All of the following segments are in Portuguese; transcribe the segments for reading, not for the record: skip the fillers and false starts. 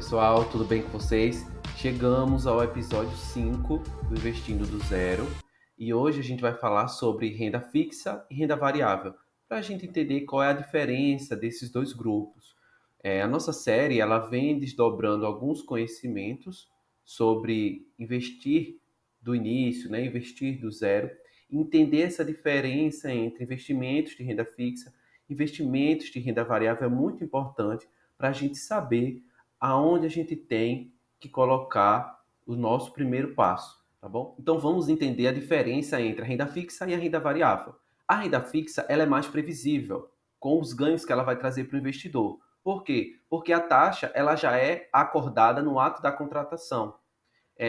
pessoal, tudo bem com vocês? Chegamos ao episódio 5 do Investindo do Zero e hoje a gente vai falar sobre renda fixa e renda variável, para a gente entender qual é a diferença desses dois grupos. A nossa série ela vem desdobrando alguns conhecimentos sobre investir do início, né, investir do zero, entender essa diferença entre investimentos de renda fixa e investimentos de renda variável é muito importante para a gente saber aonde a gente tem que colocar o nosso primeiro passo, tá bom? Então vamos entender a diferença entre a renda fixa e a renda variável. A renda fixa ela é mais previsível, com os ganhos que ela vai trazer para o investidor. Por quê? Porque a taxa ela já é acordada no ato da contratação.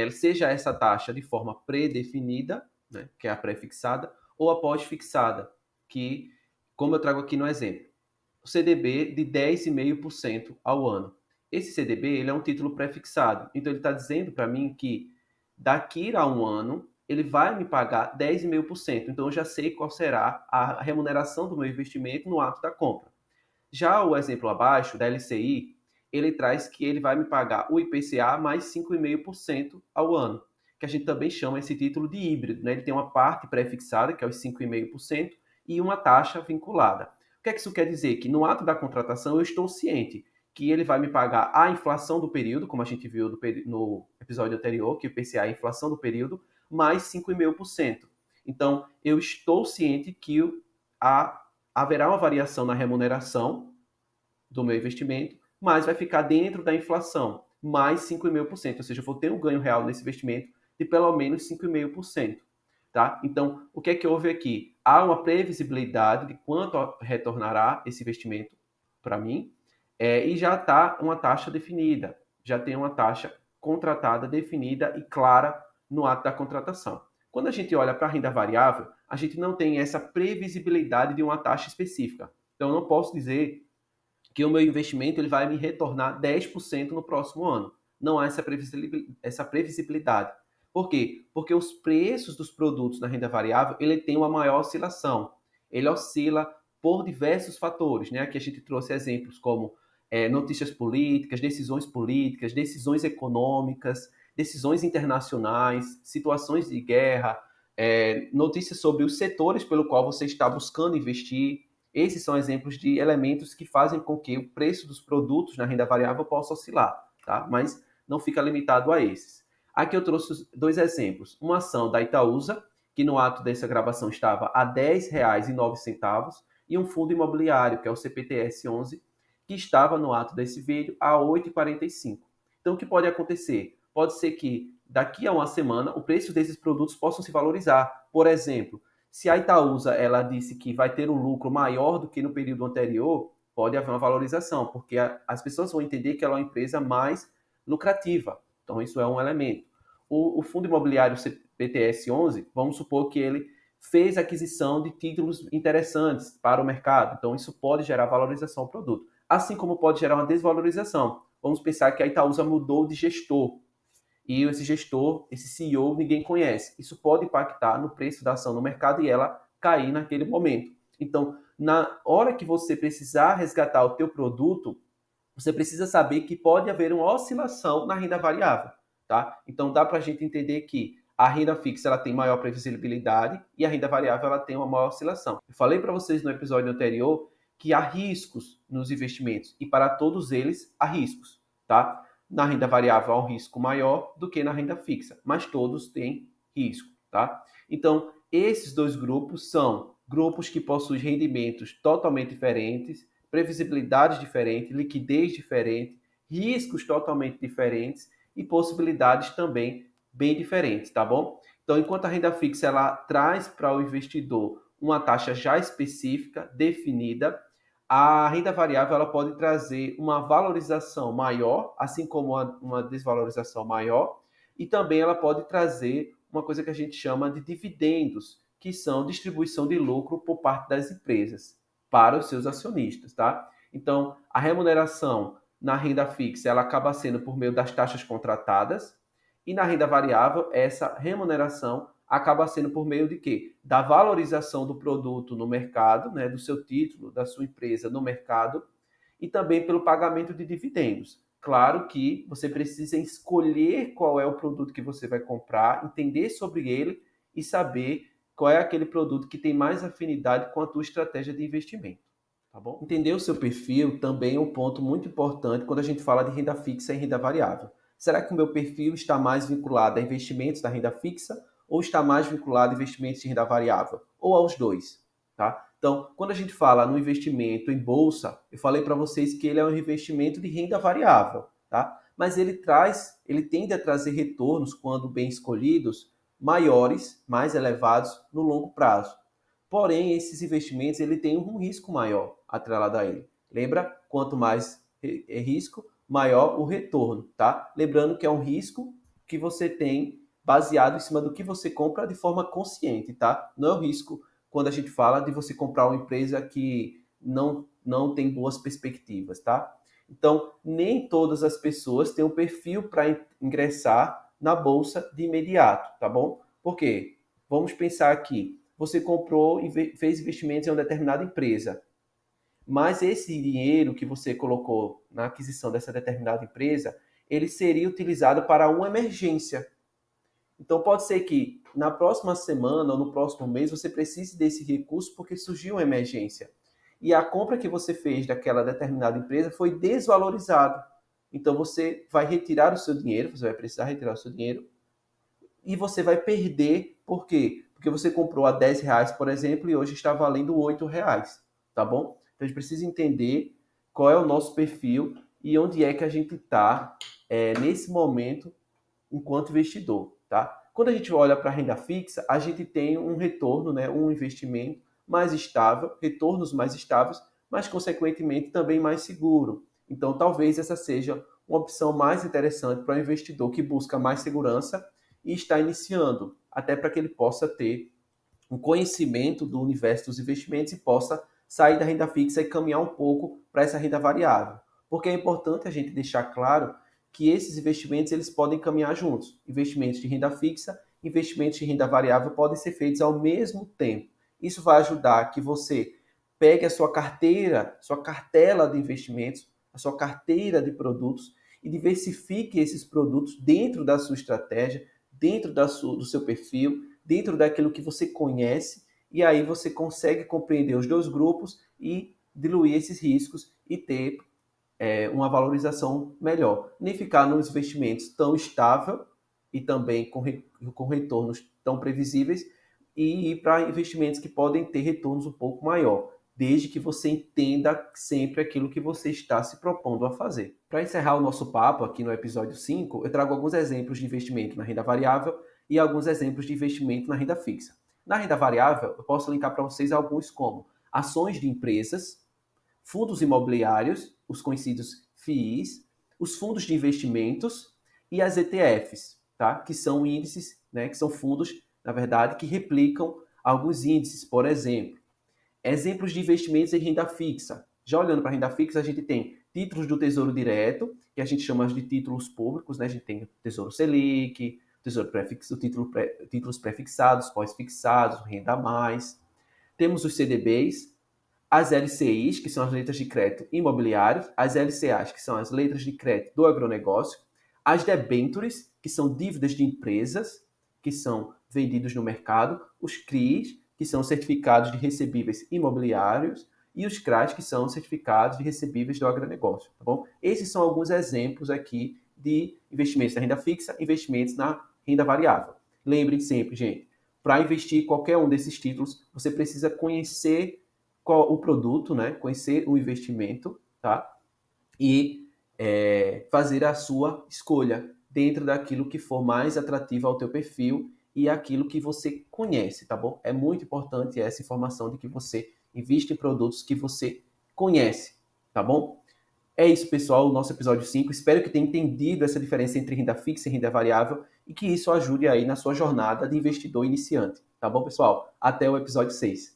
Seja essa taxa de forma pré-definida, né, que é a pré-fixada, ou a pós-fixada, que, como eu trago aqui no exemplo, o CDB de 10,5% ao ano. Esse CDB ele é um título pré-fixado, então ele está dizendo para mim que daqui a um ano ele vai me pagar 10,5%, então eu já sei qual será a remuneração do meu investimento no ato da compra. Já o exemplo abaixo, da LCI, ele traz que ele vai me pagar o IPCA mais 5,5% ao ano, que a gente também chama esse título de híbrido, né? Ele tem uma parte pré-fixada, que é os 5,5%, e uma taxa vinculada. O que é que isso quer dizer? Que no ato da contratação eu estou ciente que ele vai me pagar a inflação do período, como a gente viu no episódio anterior, que o IPCA é a inflação do período, mais 5,5%. Então, eu estou ciente que haverá uma variação na remuneração do meu investimento, mas vai ficar dentro da inflação, mais 5,5%. Ou seja, eu vou ter um ganho real nesse investimento de pelo menos 5,5%. Tá? Então, o que é que houve aqui? Há uma previsibilidade de quanto retornará esse investimento para mim, e já está uma taxa definida, já tem uma taxa contratada, definida e clara no ato da contratação. Quando a gente olha para a renda variável, a gente não tem essa previsibilidade de uma taxa específica. Então, eu não posso dizer que o meu investimento ele vai me retornar 10% no próximo ano. Não há essa previsibilidade. Por quê? Porque os preços dos produtos na renda variável ele tem uma maior oscilação. Ele oscila por diversos fatores. Né? Aqui a gente trouxe exemplos como notícias políticas, decisões econômicas, decisões internacionais, situações de guerra, notícias sobre os setores pelo qual você está buscando investir. Esses são exemplos de elementos que fazem com que o preço dos produtos na renda variável possa oscilar, tá? Mas não fica limitado a esses. Aqui eu trouxe dois exemplos. Uma ação da Itaúsa, que no ato dessa gravação estava a R$ 10,09, e um fundo imobiliário, que é o CPTS 11, que estava no ato desse vídeo a R$ 8,45. Então, o que pode acontecer? Pode ser que daqui a uma semana o preço desses produtos possam se valorizar. Por exemplo, se a Itaúsa ela disse que vai ter um lucro maior do que no período anterior, pode haver uma valorização, porque as pessoas vão entender que ela é uma empresa mais lucrativa. Então, isso é um elemento. O fundo imobiliário CPTS 11, vamos supor que ele fez aquisição de títulos interessantes para o mercado. Então, isso pode gerar valorização ao produto. Assim como pode gerar uma desvalorização. Vamos pensar que a Itaúsa mudou de gestor e esse gestor, esse CEO, ninguém conhece. Isso pode impactar no preço da ação no mercado e ela cair naquele momento. Então, na hora que você precisar resgatar o teu produto, você precisa saber que pode haver uma oscilação na renda variável, tá? Então, dá para a gente entender que a renda fixa ela tem maior previsibilidade e a renda variável ela tem uma maior oscilação. Eu falei para vocês no episódio anterior que há riscos nos investimentos e para todos eles há riscos, tá? Na renda variável há um risco maior do que na renda fixa, mas todos têm risco, tá? Então, esses dois grupos são grupos que possuem rendimentos totalmente diferentes, previsibilidades diferentes, liquidez diferente, riscos totalmente diferentes e possibilidades também bem diferentes, tá bom? Então, enquanto a renda fixa ela traz para o investidor uma taxa já específica, definida, a renda variável ela pode trazer uma valorização maior, assim como uma desvalorização maior, e também ela pode trazer uma coisa que a gente chama de dividendos, que são distribuição de lucro por parte das empresas para os seus acionistas, tá? Então, a remuneração na renda fixa ela acaba sendo por meio das taxas contratadas, e na renda variável essa remuneração acaba sendo por meio de quê? Da valorização do produto no mercado, né, do seu título, da sua empresa no mercado, e também pelo pagamento de dividendos. Claro que você precisa escolher qual é o produto que você vai comprar, entender sobre ele e saber qual é aquele produto que tem mais afinidade com a tua estratégia de investimento, tá bom? Entender o seu perfil também é um ponto muito importante quando a gente fala de renda fixa e renda variável. Será que o meu perfil está mais vinculado a investimentos da renda fixa ou está mais vinculado a investimentos de renda variável? Ou aos dois, tá? Então, quando a gente fala no investimento em bolsa, eu falei para vocês que ele é um investimento de renda variável, tá? Mas ele tende a trazer retornos, quando bem escolhidos, maiores, mais elevados no longo prazo. Porém, esses investimentos ele tem um risco maior atrelado a ele. Lembra? Quanto mais risco, maior o retorno, tá? Lembrando que é um risco que você tem baseado em cima do que você compra de forma consciente, tá? Não é o risco quando a gente fala de você comprar uma empresa que não tem boas perspectivas, tá? Então, nem todas as pessoas têm um perfil para ingressar na bolsa de imediato, tá bom? Por quê? Vamos pensar aqui. Você comprou e fez investimentos em uma determinada empresa, mas esse dinheiro que você colocou na aquisição dessa determinada empresa, ele seria utilizado para uma emergência. Então pode ser que na próxima semana ou no próximo mês você precise desse recurso porque surgiu uma emergência. E a compra que você fez daquela determinada empresa foi desvalorizada. Então você vai retirar o seu dinheiro, você vai precisar retirar o seu dinheiro e você vai perder. Por quê? Porque você comprou a R$ 10, por exemplo, e hoje está valendo R$ 8, tá bom? Então a gente precisa entender qual é o nosso perfil e onde é que a gente está nesse momento enquanto investidor, tá? Quando a gente olha para a renda fixa, a gente tem um retorno, né, um investimento mais estável, retornos mais estáveis, mas consequentemente também mais seguro. Então, talvez essa seja uma opção mais interessante para o investidor que busca mais segurança e está iniciando, até para que ele possa ter um conhecimento do universo dos investimentos e possa sair da renda fixa e caminhar um pouco para essa renda variável. Porque é importante a gente deixar claro que esses investimentos eles podem caminhar juntos. Investimentos de renda fixa, investimentos de renda variável podem ser feitos ao mesmo tempo. Isso vai ajudar que você pegue a sua carteira, sua cartela de investimentos, a sua carteira de produtos e diversifique esses produtos dentro da sua estratégia, dentro do seu perfil, dentro daquilo que você conhece, e aí você consegue compreender os dois grupos e diluir esses riscos e ter uma valorização melhor. Nem ficar nos investimentos tão estável e também com retornos tão previsíveis e ir para investimentos que podem ter retornos um pouco maior, desde que você entenda sempre aquilo que você está se propondo a fazer. Para encerrar o nosso papo aqui no episódio 5, eu trago alguns exemplos de investimento na renda variável e alguns exemplos de investimento na renda fixa. Na renda variável, eu posso linkar para vocês alguns como ações de empresas, fundos imobiliários, os conhecidos FIIs, os fundos de investimentos e as ETFs, tá? Que são índices, né? Que são fundos, na verdade, que replicam alguns índices, por exemplo. Exemplos de investimentos em renda fixa. Já olhando para a renda fixa, a gente tem títulos do Tesouro Direto, que a gente chama de títulos públicos, né? A gente tem o Tesouro Selic, Tesouro Prefixo, títulos prefixados, pós-fixados, Renda Mais. Temos os CDBs, as LCIs, que são as letras de crédito imobiliários, as LCAs, que são as letras de crédito do agronegócio, as debentures, que são dívidas de empresas, que são vendidos no mercado, os CRIs, que são certificados de recebíveis imobiliários, e os CRAs, que são certificados de recebíveis do agronegócio, tá bom? Esses são alguns exemplos aqui de investimentos na renda fixa, investimentos na renda variável. Lembrem sempre, gente, para investir em qualquer um desses títulos, você precisa conhecer qual o produto, né? Conhecer o investimento, tá? E fazer a sua escolha dentro daquilo que for mais atrativo ao teu perfil e aquilo que você conhece, tá bom? É muito importante essa informação de que você investe em produtos que você conhece, tá bom? É isso, pessoal, o nosso episódio 5. Espero que tenha entendido essa diferença entre renda fixa e renda variável e que isso ajude aí na sua jornada de investidor iniciante, tá bom, pessoal? Até o episódio 6.